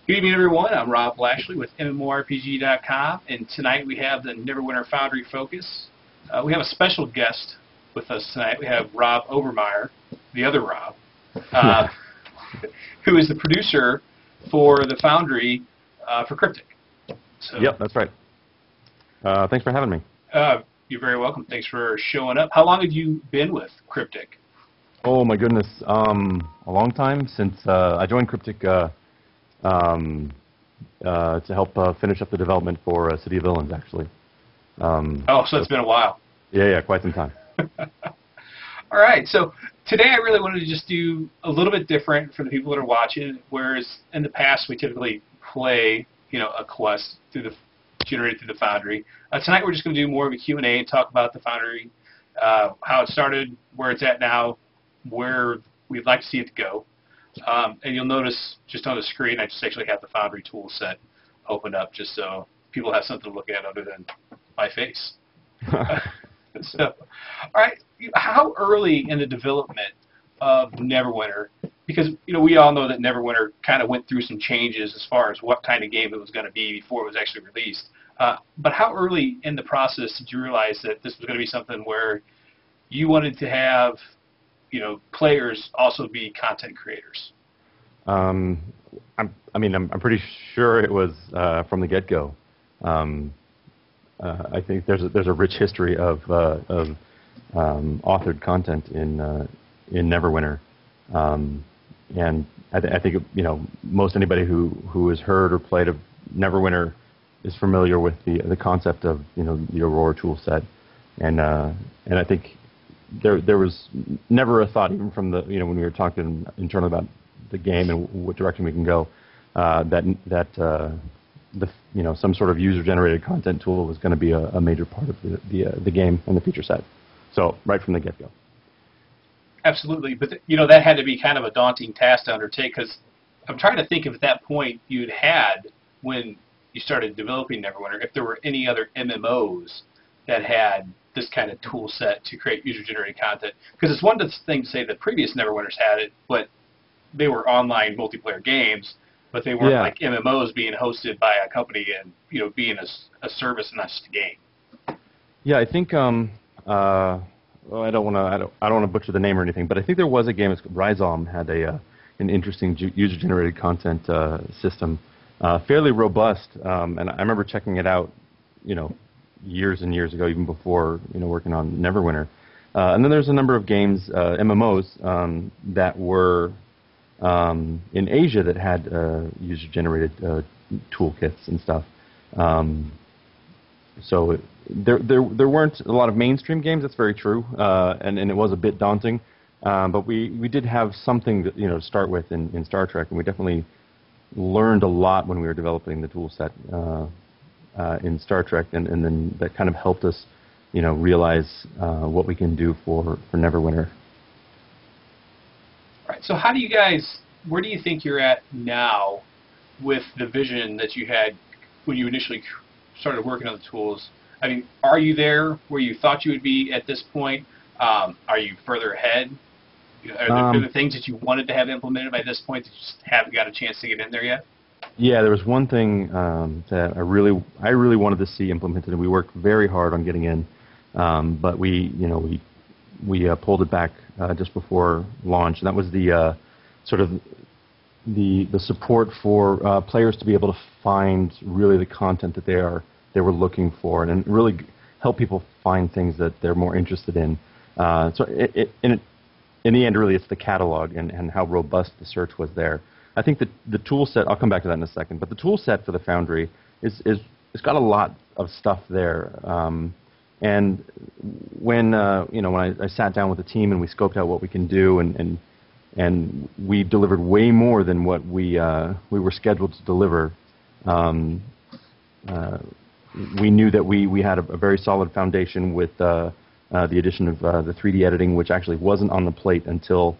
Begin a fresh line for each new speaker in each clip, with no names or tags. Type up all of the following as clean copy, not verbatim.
Good evening, everyone. I'm Rob Lashley with MMORPG.com, and tonight we have the Neverwinter Foundry Focus. We have a special guest with us tonight. We have Rob Overmeyer, the other Rob, who is the producer for the Foundry for Cryptic.
So, yep, that's right. Thanks for having me.
You're very welcome. Thanks for showing up. How long have you been with Cryptic?
Oh, my goodness. A long time, since I joined Cryptic to help finish up the development for City of Villains, actually.
So it's been a while.
Yeah, quite some time.
All right, so today I really wanted to just do a little bit different for the people that are watching, whereas in the past we typically play, a quest generated through the Foundry. Tonight we're just going to do more of a Q&A and talk about the Foundry, how it started, where it's at now, where we'd like to see it go. And you'll notice just on the screen, I just actually have the Foundry tool set opened up just so people have something to look at other than my face. So, all right, how early in the development of Neverwinter, because we all know that Neverwinter kind of went through some changes as far as what kind of game it was going to be before it was actually released. But how early in the process did you realize that this was going to be something where you wanted to have players also be content creators?
I'm pretty sure it was from the get-go. I think there's a rich history of authored content in Neverwinter, and I think most anybody who has heard or played of Neverwinter is familiar with the concept of the Aurora tool set, and I think there was never a thought, even from the when we were talking internally about the game and what direction we can go, that some sort of user-generated content tool was going to be a major part of the game and the feature set. So right from the get-go.
Absolutely, but that had to be kind of a daunting task to undertake, because I'm trying to think if at that point you'd had, when you started developing Neverwinter, if there were any other MMOs that had this kind of tool set to create user-generated content. Because it's one thing to say that previous Neverwinters had it, but they were online multiplayer games, but they weren't like MMOs being hosted by a company and being a service and not just a game.
Yeah, I think I don't want to butcher the name or anything, but I think there was a game. Rhizome had an interesting user-generated content system, fairly robust, and I remember checking it out, years and years ago, even before working on Neverwinter. And then there's a number of games, MMOs, that were in Asia that had user-generated toolkits and stuff. So there weren't a lot of mainstream games. That's very true, and it was a bit daunting. But we did have something to start with in Star Trek, and we definitely learned a lot when we were developing the tool set in Star Trek, and then that kind of helped us realize what we can do for Neverwinter.
All right, so where do you think you're at now with the vision that you had when you initially started working on the tools? I mean, are you there where you thought you would be at this point? Are you further ahead? Are there things that you wanted to have implemented by this point that you just haven't got a chance to get in there yet?
Yeah, there was one thing that I really wanted to see implemented, and we worked very hard on getting in, but we pulled it back just before launch, and that was the sort of the support for players to be able to find really the content that they were looking for, and really help people find things that they're more interested in. So in the end, really, it's the catalog and how robust the search was there. I think that the tool set, I'll come back to that in a second, but the tool set for the Foundry it's got a lot of stuff there. And when I sat down with the team and we scoped out what we can do, and we delivered way more than what we were scheduled to deliver. We knew that we had a very solid foundation with the addition of the 3D editing, which actually wasn't on the plate until,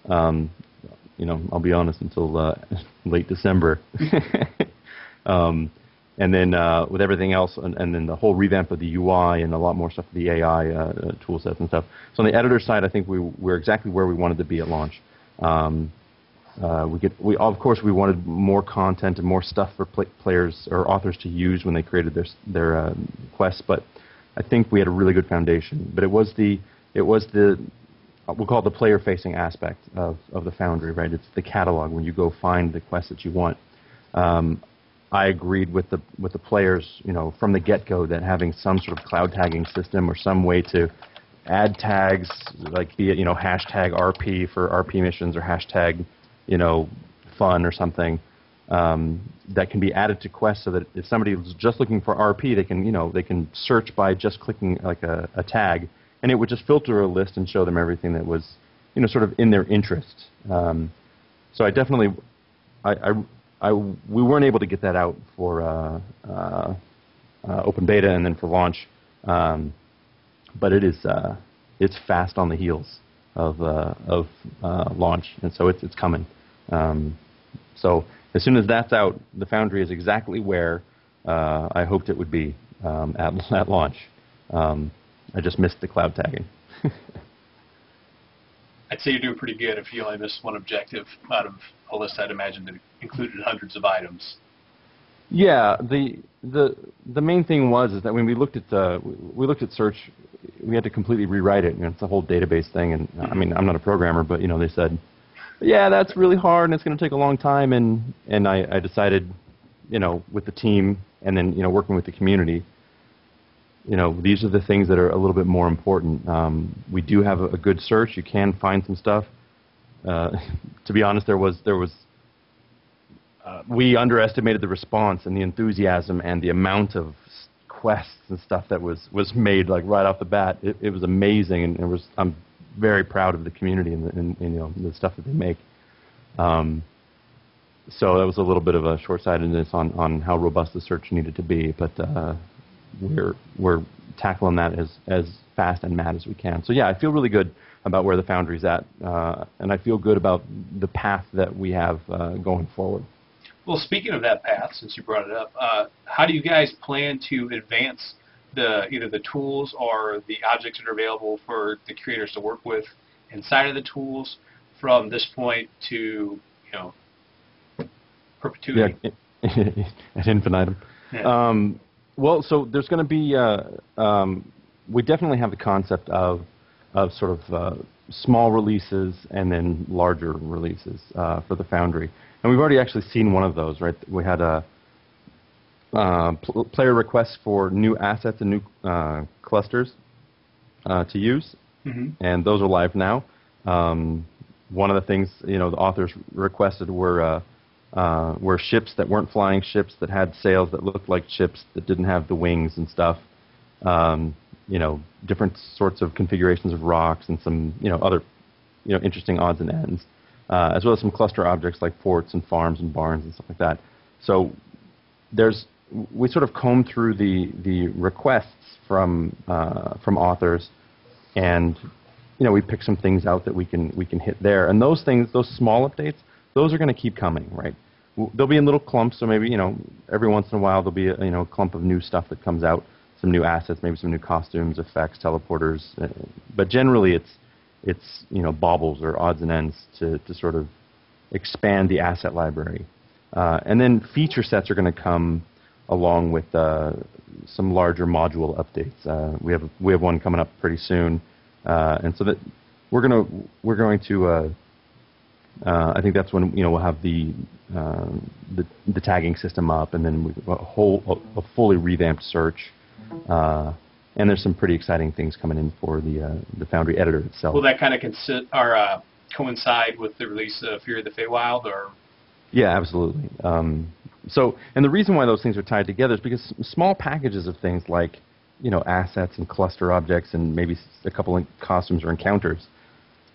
I'll be honest, until late December. And then with everything else, and then the whole revamp of the UI and a lot more stuff with the AI tool sets and stuff. So on the editor side, I think we're exactly where we wanted to be at launch. We of course we wanted more content and more stuff for players or authors to use when they created their quests, but I think we had a really good foundation. But it was the we'll call it the player-facing aspect of the Foundry, right? It's the catalog when you go find the quest that you want. I agreed with the players, from the get-go that having some sort of cloud tagging system or some way to add tags, like be it hashtag RP for RP missions or hashtag fun or something, that can be added to quests so that if somebody is just looking for RP, they can search by just clicking like a tag, and it would just filter a list and show them everything that was sort of in their interest. So I definitely we weren't able to get that out for open beta and then for launch, but it's fast on the heels of launch, and so it's coming. So as soon as that's out, the Foundry is exactly where I hoped it would be at launch. I just missed the cloud tagging.
I'd say you're doing pretty good if you only missed one objective out of a list I'd imagine that included hundreds of items.
Yeah, the main thing is that when we looked at search, we had to completely rewrite it. It's a whole database thing, and I mean, I'm not a programmer, but they said, yeah, that's really hard and it's going to take a long time, and I decided, with the team and then working with the community, these are the things that are a little bit more important. We do have a good search. You can find some stuff. To be honest, we underestimated the response and the enthusiasm and the amount of quests and stuff that was made like right off the bat. It was amazing, and I'm very proud of the community and the stuff that they make. So that was a little bit of a short-sightedness on how robust the search needed to be, but we're tackling that as fast and mad as we can. So yeah, I feel really good about where the Foundry's at, and I feel good about the path that we have going forward.
Well, speaking of that path, since you brought it up, how do you guys plan to advance either the tools or the objects that are available for the creators to work with inside of the tools from this point to perpetuity?
Yeah, ad infinitum. Yeah. Well, so there's going to be we definitely have the concept of sort of small releases and then larger releases for the Foundry. And we've already actually seen one of those, right? We had a player requests for new assets and new clusters to use, and those are live now. One of the things the authors requested were ships that weren't flying ships, that had sails that looked like ships that didn't have the wings and stuff. Different sorts of configurations of rocks and some other interesting odds and ends. As well as some cluster objects like forts and farms and barns and stuff like that. So we sort of comb through the requests from authors, and we pick some things out that we can hit there. And those things, those small updates, those are going to keep coming, right? They'll be in little clumps, so maybe every once in a while there'll be a clump of new stuff that comes out, some new assets, maybe some new costumes, effects, teleporters. But generally it's baubles or odds and ends to sort of expand the asset library. And then feature sets are going to come along with some larger module updates. We have one coming up pretty soon, and so that we're going to I think that's when we'll have the tagging system up, and then a fully revamped search. And there's some pretty exciting things coming in for the Foundry editor itself.
Will that kind of coincide with the release of Fury of the Feywild, or?
Yeah, absolutely. And the reason why those things are tied together is because small packages of things like assets and cluster objects and maybe a couple of costumes or encounters,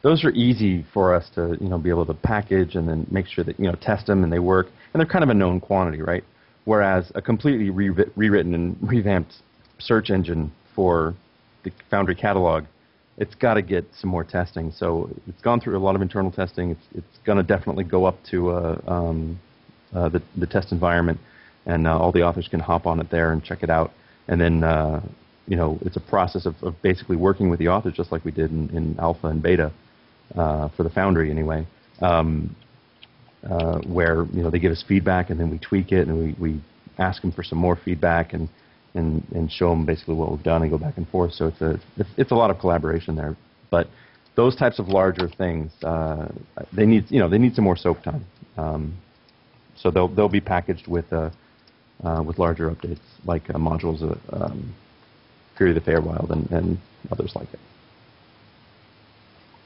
those are easy for us to be able to package and then make sure that test them and they work, and they're kind of a known quantity, right? Whereas a completely rewritten and revamped search engine for the Foundry catalog, it's got to get some more testing. So it's gone through a lot of internal testing. It's going to definitely go up to the test environment, and all the authors can hop on it there and check it out. And then it's a process of basically working with the authors just like we did in alpha and beta for the Foundry anyway. where they give us feedback and then we tweak it and we ask them for some more feedback and show them basically what we've done and go back and forth. So it's a lot of collaboration there. But those types of larger things, they need some more soak time. So they'll be packaged with larger updates like modules of Fury of the Feywild and others like it.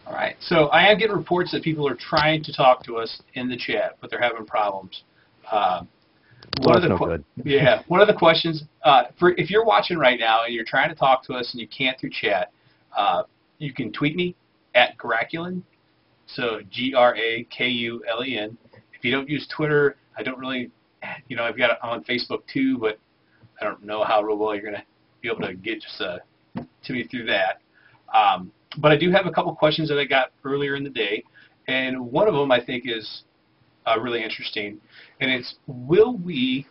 All right. So I am getting reports that people are trying to talk to us in the chat, but they're having problems.
One of
the questions, if you're watching right now and you're trying to talk to us and you can't through chat, you can tweet me at Graculen, so Grakulen. If you don't use Twitter, I don't really, I've got it on Facebook too, but I don't know how real well you're going to be able to get just to me through that. But I do have a couple questions that I got earlier in the day, and one of them I think is really interesting, and it's will the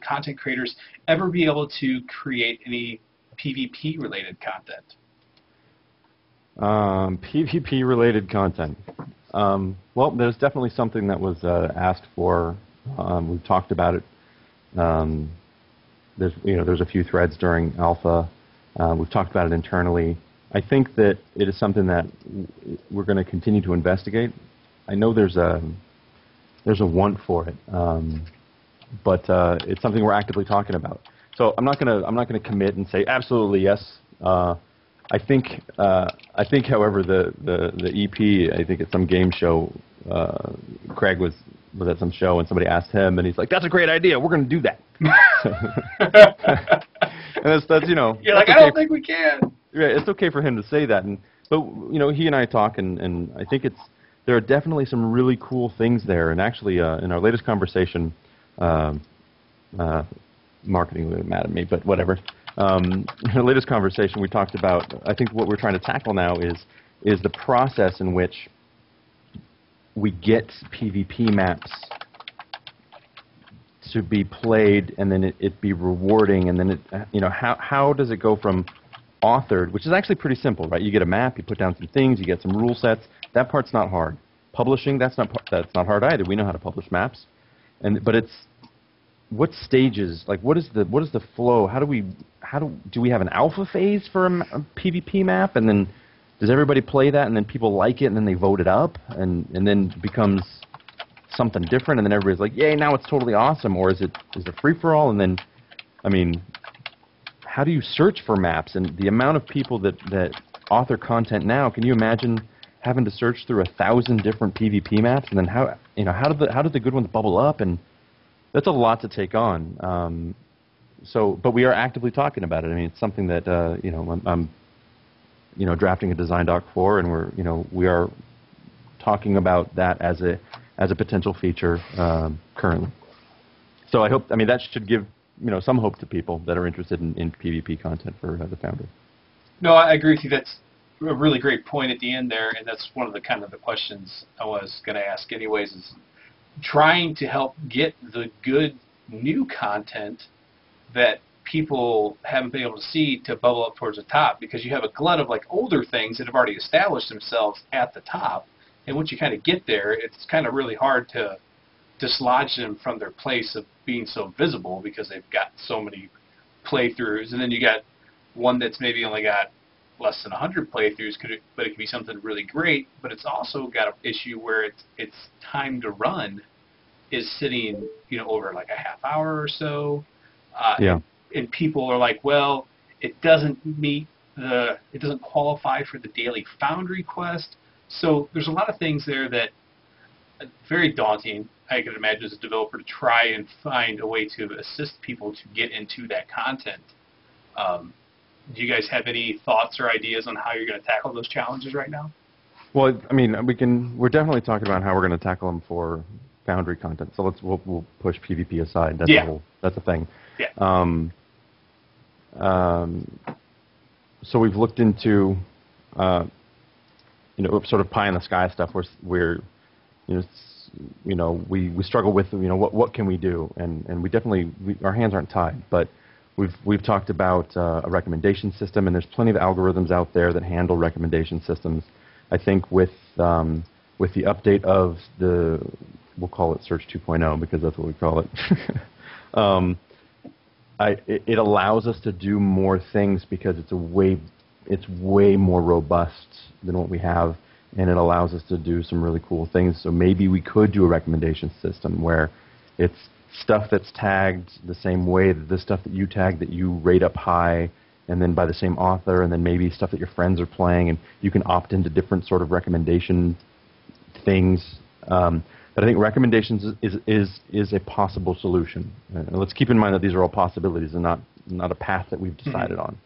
content creators ever be able to create any PvP related content?
PvP related content. Well, there's definitely something that was asked for. We've talked about it. There's a few threads during alpha. We've talked about it internally. I think that it is something that we're going to continue to investigate. I know there's a want for it, but it's something we're actively talking about. So I'm not gonna commit and say absolutely yes. I think, however, the EP, I think at some game show, Craig was at some show and somebody asked him, and he's like, "That's a great idea. We're going to do that." And that's
You're like, I don't think we can.
Yeah, it's okay for him to say that, but he and I talk, and I think there are definitely some really cool things there. And actually, in our latest conversation, marketing would be mad at me, but whatever. In the latest conversation, we talked about, I think what we're trying to tackle now is the process in which we get PvP maps to be played, and then it be rewarding, and then how does it go from authored, which is actually pretty simple, right? You get a map, you put down some things, you get some rule sets. That part's not hard. Publishing, that's not hard either. We know how to publish maps, but it's what stages, like what is the flow? Do we have an alpha phase for a PvP map, and then does everybody play that, and then people like it, and then they vote it up, and then it becomes something different, and then everybody's like, yay, now it's totally awesome? Or is it free-for-all? And then, I mean, how do you search for maps? And the amount of people that author content now, can you imagine having to search through 1,000 different PvP maps? And then how do the good ones bubble up? And that's a lot to take on. But we are actively talking about it. I mean, it's something that I'm drafting a design doc for, and we are talking about that as a potential feature currently. So I hope, that should give some hope to people that are interested in PvP content for the Foundry.
No, I agree with you. That's a really great point at the end there, and that's one of the the questions I was going to ask anyways, is trying to help get the good new content that people haven't been able to see to bubble up towards the top, because you have a glut of older things that have already established themselves at the top, and once you get there, it's really hard to dislodge them from their place of being so visible, because they've got so many playthroughs, and then you got one that's maybe only got less than 100 playthroughs, but it could be something really great, but it's also got an issue where its time to run is sitting over a half hour or so, and people are like, well, it doesn't qualify for the daily Foundry quest. So there's a lot of things there that are very daunting, I can imagine, as a developer, to try and find a way to assist people to get into that content. Do you guys have any thoughts or ideas on how you're going to tackle those challenges right now?
Well, we're definitely talking about how we're going to tackle them for Foundry content. So we'll push PvP aside. That's a thing.
Yeah.
So we've looked into sort of pie in the sky stuff where we struggle with what can we do, and we definitely our hands aren't tied, but we've talked about a recommendation system, and there's plenty of algorithms out there that handle recommendation systems. I think with the update of the we'll call it Search 2.0 because that's what we call it. It allows us to do more things because it's way more robust than what we have, and it allows us to do some really cool things. So maybe we could do a recommendation system where it's stuff that's tagged the same way that the stuff that you tag that you rate up high, and then by the same author, and then maybe stuff that your friends are playing, and you can opt into different sort of recommendation things. But I think recommendations is a possible solution. Let's keep in mind that these are all possibilities and not a path that we've decided on.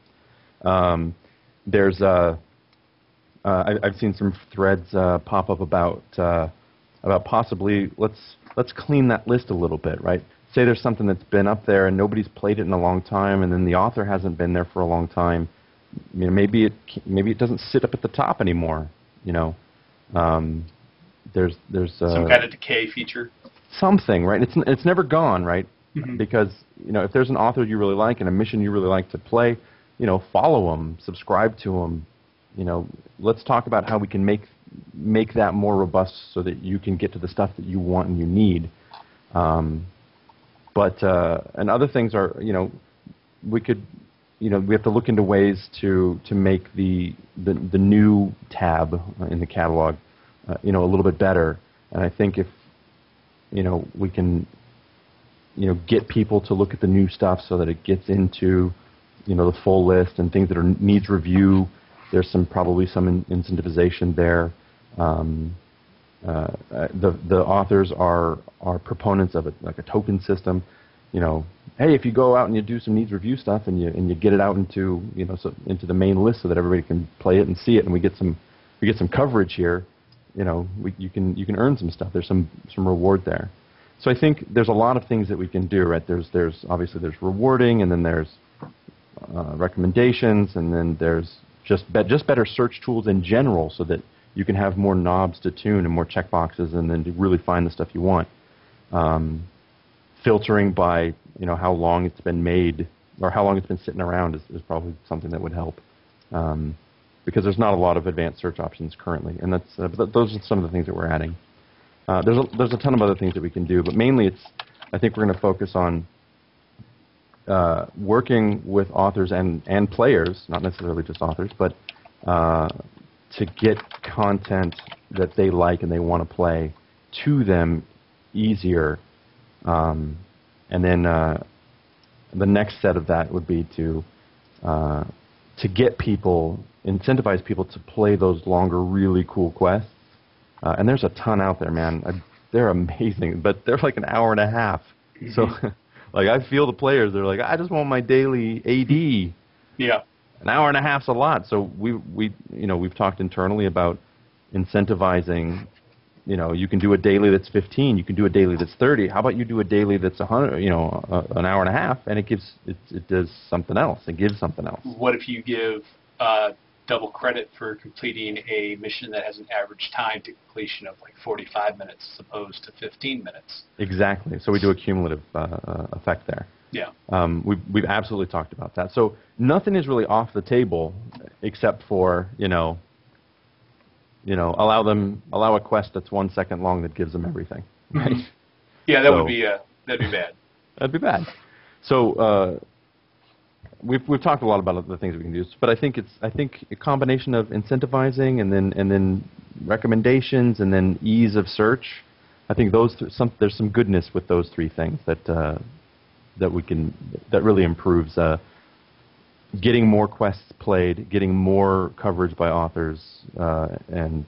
I've seen some threads pop up about possibly let's clean that list a little bit, right? Say there's something that's been up there and nobody's played it in a long time, and then the author hasn't been there for a long time. You know, maybe it doesn't sit up at the top anymore. You know, there's
some kind of decay feature.
Something, right? It's never gone, right?
Mm-hmm.
Because you know, if there's an author you really like and a mission you really like to play, you know, follow them, subscribe to them. You know, let's talk about how we can make that more robust so that you can get to the stuff that you want and you need. And other things are, you know, we have to look into ways to make the new tab in the catalog, you know, a little bit better. And I think if, you know, we can, you know, get people to look at the new stuff so that it gets into, you know, the full list and things that needs review. There's probably some incentivization there. The authors are proponents of it, like a token system. You know, hey, if you go out and you do some needs review stuff and you get it out into, you know, into the main list so that everybody can play it and see it, and we get some coverage here, you know, you can earn some stuff. There's some reward there. So I think there's a lot of things that we can do, right? There's obviously there's rewarding, and then there's recommendations, and then there's just better search tools in general, so that you can have more knobs to tune and more checkboxes, and then to really find the stuff you want. Filtering by, you know, how long it's been made or how long it's been sitting around is probably something that would help, because there's not a lot of advanced search options currently, and those are some of the things that we're adding. There's a ton of other things that we can do, but mainly I think we're going to focus on working with authors and players, not necessarily just authors, but to get content that they like and they want to play to them easier. And then the next set of that would be to get people, incentivize people to play those longer, really cool quests. And there's a ton out there, man. They're amazing, but they're like an hour and a half. Mm-hmm. So, like, I feel the players. They're like, I just want my daily AD.
Yeah.
An hour and a half's a lot. So we've talked internally about incentivizing. You know, you can do a daily that's 15. You can do a daily that's 30. How about you do a daily that's 100? You know, an hour and a half, and it does something else. It gives something else.
What if you give double credit for completing a mission that has an average time to completion of like 45 minutes as opposed to 15 minutes? Exactly.
So we do a cumulative effect there.
Yeah.
We've absolutely talked about that. So nothing is really off the table except for, allow a quest that's 1 second long that gives them everything. Right?
Yeah, that'd be bad.
That'd be bad. So we've talked a lot about the things we can do, but I think a combination of incentivizing and then recommendations and then ease of search. I think there's some goodness with those three things that really improves getting more quests played, getting more coverage by authors, and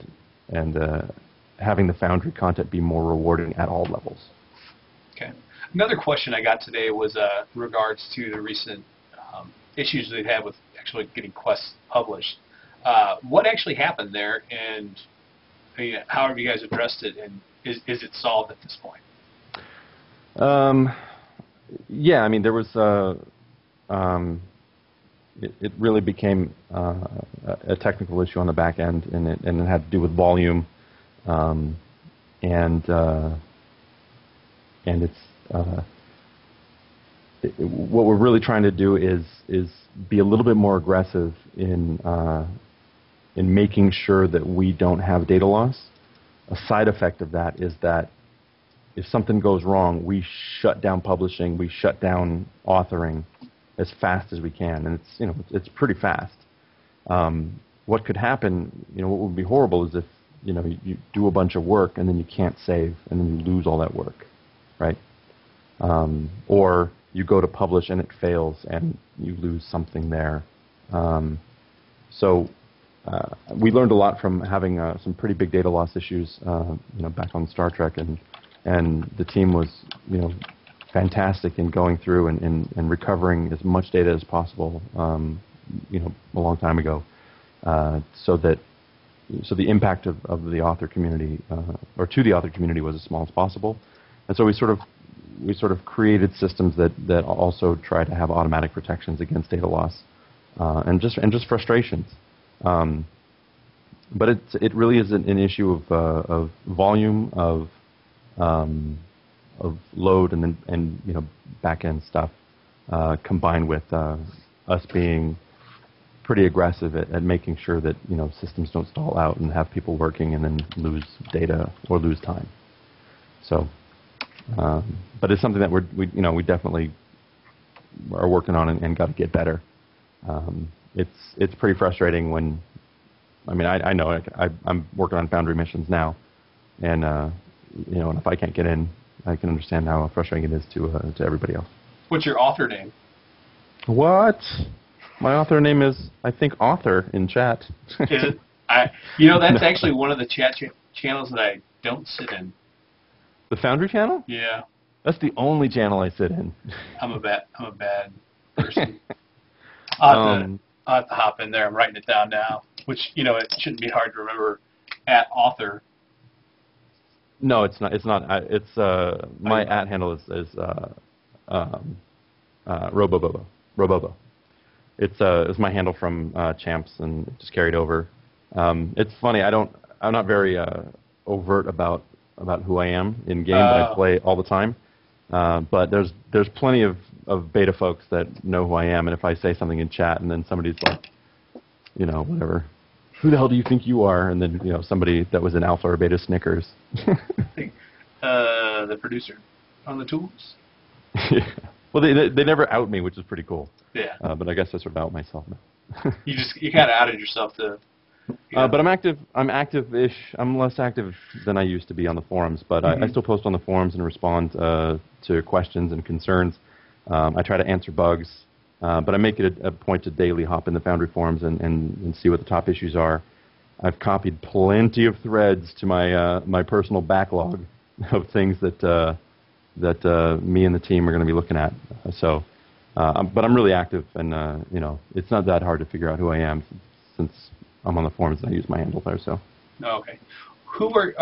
having the Foundry content be more rewarding at all levels.
Okay. Another question I got today was regards to the recent issues they've had with actually getting quests published. What actually happened there, and how have you guys addressed it, and is it solved at this point?
Yeah, I mean, there was it really became a technical issue on the back end, and it had to do with volume, and it's what we're really trying to do is be a little bit more aggressive in making sure that we don't have data loss. A side effect of that is that if something goes wrong, we shut down publishing, we shut down authoring as fast as we can, and it's pretty fast. What could happen, what would be horrible is if you do a bunch of work and then you can't save and then you lose all that work, right? Or you go to publish and it fails and you lose something there. So we learned a lot from having some pretty big data loss issues, back on Star Trek, and the team was, fantastic in going through and recovering as much data as possible, a long time ago, so the impact of the author community, or to the author community, was as small as possible, and so we sort of created systems that also try to have automatic protections against data loss, and just frustrations. But it really is an issue of volume, of load, and back end stuff, combined with us being pretty aggressive at making sure that systems don't stall out and have people working and then lose data or lose time. So, but it's something that we definitely are working on and got to get better. It's pretty frustrating when, I know I'm working on Foundry missions now, and and if I can't get in, I can understand how frustrating it is to everybody else.
What's your author name?
What? My author name is, I think, author in chat.
Is it? That's actually one of the chat channels that I don't sit in.
The Foundry channel?
Yeah.
That's the only channel I sit in.
I'm a bad person. I'll have to hop in there. I'm writing it down now, which, it shouldn't be hard to remember. At author.
No, it's not. It's not. My @ handle is Robobobo. Robobo. It's my handle from Champs, and it just carried over. It's funny. I'm not very overt about who I am in game, but I play all the time. But there's plenty of beta folks that know who I am, and if I say something in chat, and then somebody's like, whatever, who the hell do you think you are? And then somebody that was in alpha or beta snickers.
The producer on the tools.
Yeah. Well, they never out me, which is pretty cool.
Yeah.
But I guess I sort of out myself now.
you kind of outed yourself to.
But I'm active. I'm active-ish. I'm less active than I used to be on the forums, but I still post on the forums and respond to questions and concerns. I try to answer bugs, but I make it a point to daily hop in the Foundry forums and see what the top issues are. I've copied plenty of threads to my personal backlog of things that me and the team are going to be looking at. But I'm really active, and it's not that hard to figure out who I am since I'm on the forums and I use my handle there. So.
Okay. What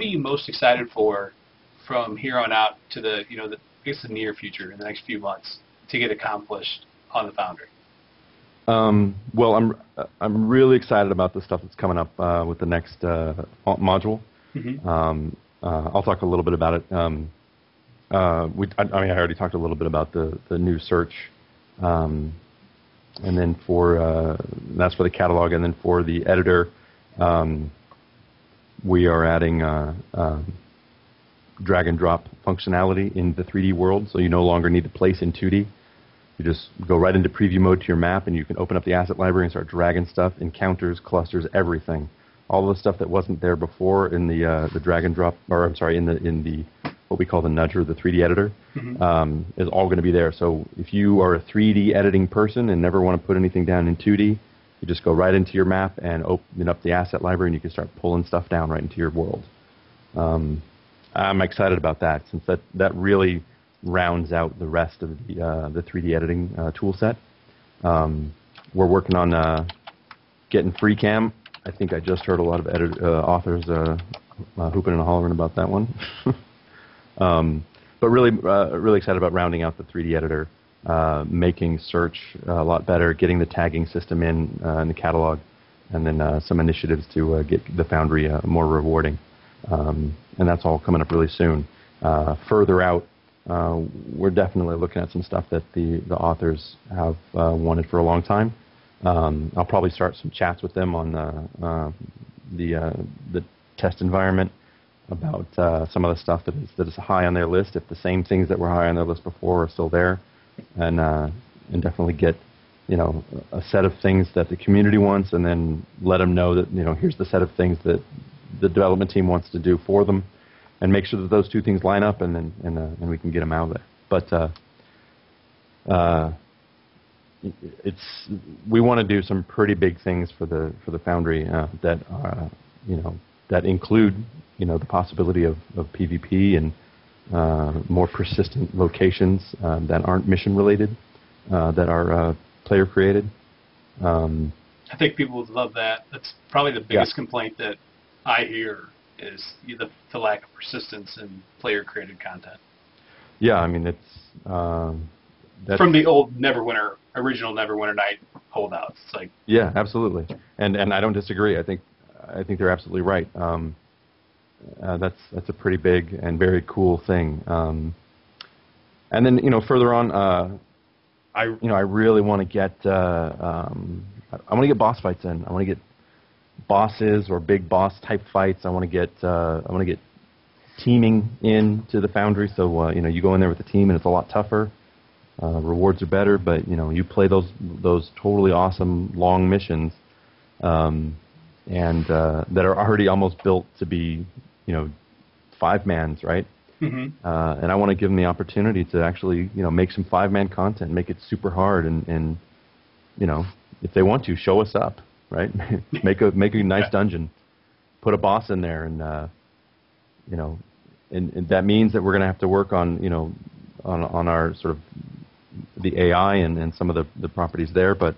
are you most excited for from here on out to the near future in the next few months to get accomplished on the Foundry?
Well, I'm really excited about the stuff that's coming up with the next module. I'll talk a little bit about it. I already talked a little bit about the new search, and then that's for the catalog, and then for the editor, we are adding drag and drop functionality in the 3D world, so you no longer need to place in 2D. You just go right into preview mode to your map, and you can open up the asset library and start dragging stuff, encounters, clusters, everything. All the stuff that wasn't there before in the drag and drop, or I'm sorry, in the what we call the nudger, the 3D editor, is all going to be there. So if you are a 3D editing person and never want to put anything down in 2D, you just go right into your map and open up the asset library, and you can start pulling stuff down right into your world. I'm excited about that, since that really rounds out the rest of the 3D editing tool set. We're working on getting FreeCam. I think I just heard a lot of authors hooping and hollering about that one. But really excited about rounding out the 3D editor, making search a lot better, getting the tagging system in the catalog, and then some initiatives to get the Foundry more rewarding. And that's all coming up really soon. Further out, we're definitely looking at some stuff that the authors have wanted for a long time. I'll probably start some chats with them on the test environment, some of the stuff that is high on their list. If the same things that were high on their list before are still there, and definitely get a set of things that the community wants, and then let them know that here's the set of things that the development team wants to do for them, and make sure that those two things line up, and we can get them out of there. But we want to do some pretty big things for the Foundry that that include the possibility of PvP and more persistent locations that aren't mission related, that are player created.
I think people would love that. That's probably the biggest complaint that I hear is the lack of persistence in player created content.
Yeah, I mean that's
from the old original Neverwinter Night holdouts. It's like,
yeah, absolutely, and I don't disagree. I think they're absolutely right. That's a pretty big and very cool thing. And then further on, I really want to get I want to get boss fights in. I want to get bosses or big boss type fights. I want to get teaming into the Foundry. So you go in there with a team and it's a lot tougher. Rewards are better, but you play those totally awesome long missions, and that are already almost built to be 5-mans, right?
Mm-hmm.
And I want to give them the opportunity to actually make some 5-man content, make it super hard, and if they want to, show us up, right? make a nice dungeon, put a boss in there, and and that means that we're going to have to work on on our sort of the AI and some of the properties there, but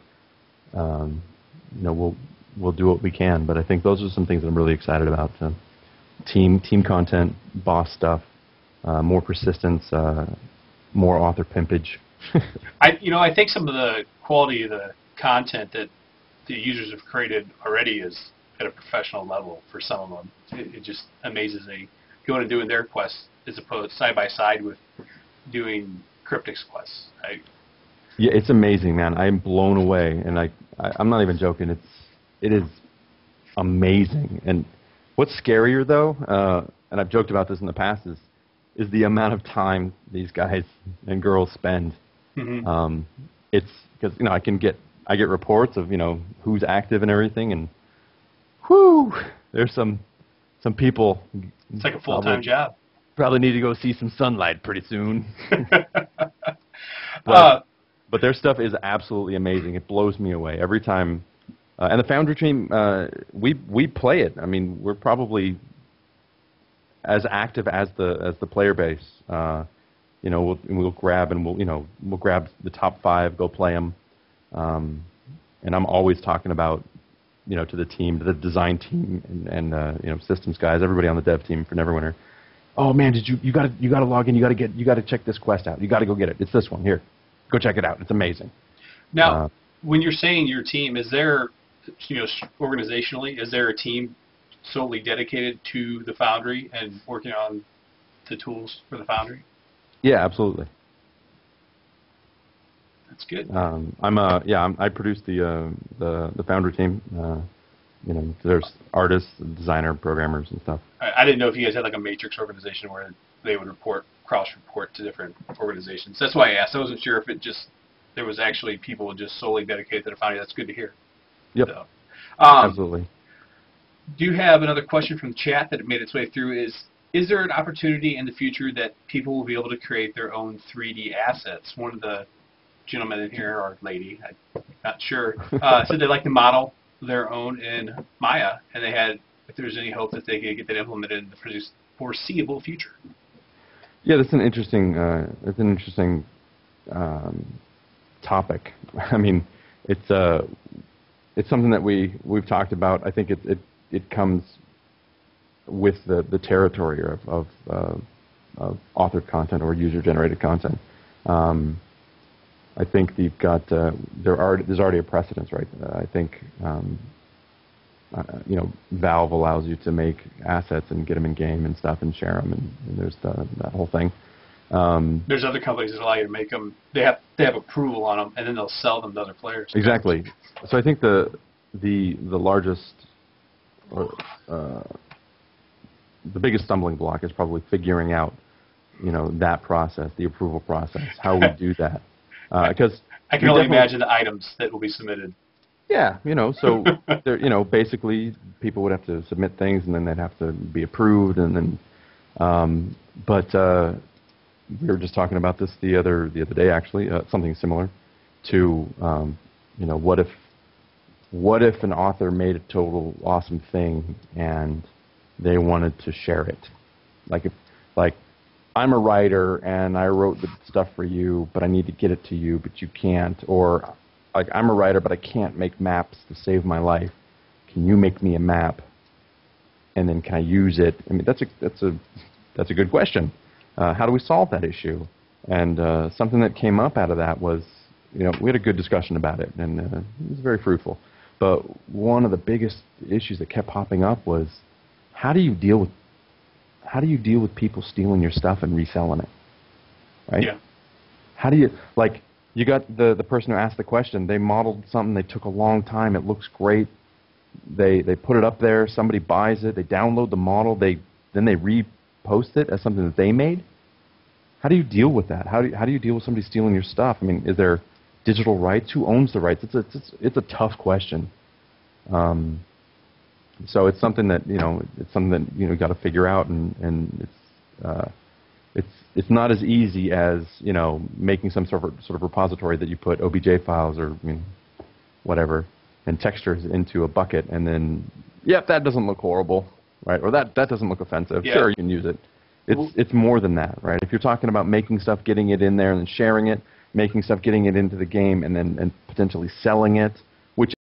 we'll do what we can. But I think those are some things that I'm really excited about: team content, boss stuff, more persistence, more author pimpage.
I think some of the quality of the content that the users have created already is at a professional level for some of them. It just amazes me going and doing their quests as opposed side by side with doing Cryptic's quests.
Yeah, it's amazing, man. I'm blown away, and I'm not even joking. It is amazing. And what's scarier though, and I've joked about this in the past, is the amount of time these guys and girls spend.
Mm-hmm.
It's because I get reports of who's active and everything, and whoo, there's some people.
It's like a full-time job.
Probably need to go see some sunlight pretty soon. But their stuff is absolutely amazing. It blows me away every time. And the Foundry team, we play it. I mean, we're probably as active as the player base. We'll grab we'll grab the top 5, go play them. And I'm always talking about to the team, to the design team, and systems guys, everybody on the dev team for Neverwinter. Oh man, you got to log in. You got to check this quest out. You got to go get it. It's this one here. Go check it out. It's amazing.
Now, when you're saying your team, is there organizationally, is there a team solely dedicated to the Foundry and working on the tools for the Foundry?
Yeah, absolutely.
That's good.
I produce the Foundry team. There's artists, designer, programmers, and stuff.
I didn't know if you guys had like a matrix organization where they would cross-report to different organizations. That's why I asked. I wasn't sure if there was actually people just solely dedicated to the Foundry. That's good to hear.
Yep.
So,
absolutely.
Do you have another question from the chat that made its way through? Is there an opportunity in the future that people will be able to create their own 3D assets? One of the gentlemen in here, or lady, I'm not sure, said they'd like to model their own in Maya, and they had if there's any hope that they could get that implemented in the foreseeable future.
Yeah, that's an interesting topic. I mean, it's something that we've talked about. I think it comes with the territory of authored content or user-generated content. I think you've got there's already a precedence, right? I think Valve allows you to make assets and get them in game and stuff and share them, and there's that whole thing.
There's other companies that allow you to make them. They have approval on them, and then they'll sell them to other players.
Exactly. So I think the largest the biggest stumbling block is probably figuring out, that process, the approval process, how we do that. Because
I can only imagine the items that will be submitted.
Yeah, so there, basically people would have to submit things and then they'd have to be approved, and then, but we were just talking about this the other day actually, something similar to, what if an author made a total awesome thing and they wanted to share it, like I'm a writer and I wrote the stuff for you, but I need to get it to you, but you can't, or like I'm a writer, but I can't make maps to save my life. Can you make me a map? And then can I use it? I mean, that's a good question. How do we solve that issue? And something that came up out of that was, we had a good discussion about it, and it was very fruitful. But one of the biggest issues that kept popping up was, how do you deal with people stealing your stuff and reselling it? Right?
Yeah.
How do you, like, you got the person who asked the question, they modeled something, they took a long time, it looks great, they put it up there, somebody buys it, they download the model, then they repost it as something that they made. How do you deal with that? How do you deal with somebody stealing your stuff? I mean, is there digital rights? Who owns the rights? It's a tough question. So it's something that you got to figure out, and it's not as easy as making some sort of repository that you put OBJ files or whatever and textures into a bucket, and then that doesn't look horrible, right? Or that doesn't look offensive. Yeah. Sure, you can use it. It's more than that, right? If you're talking about making stuff, getting it in there, and then sharing it, making stuff, getting it into the game, and then potentially selling it,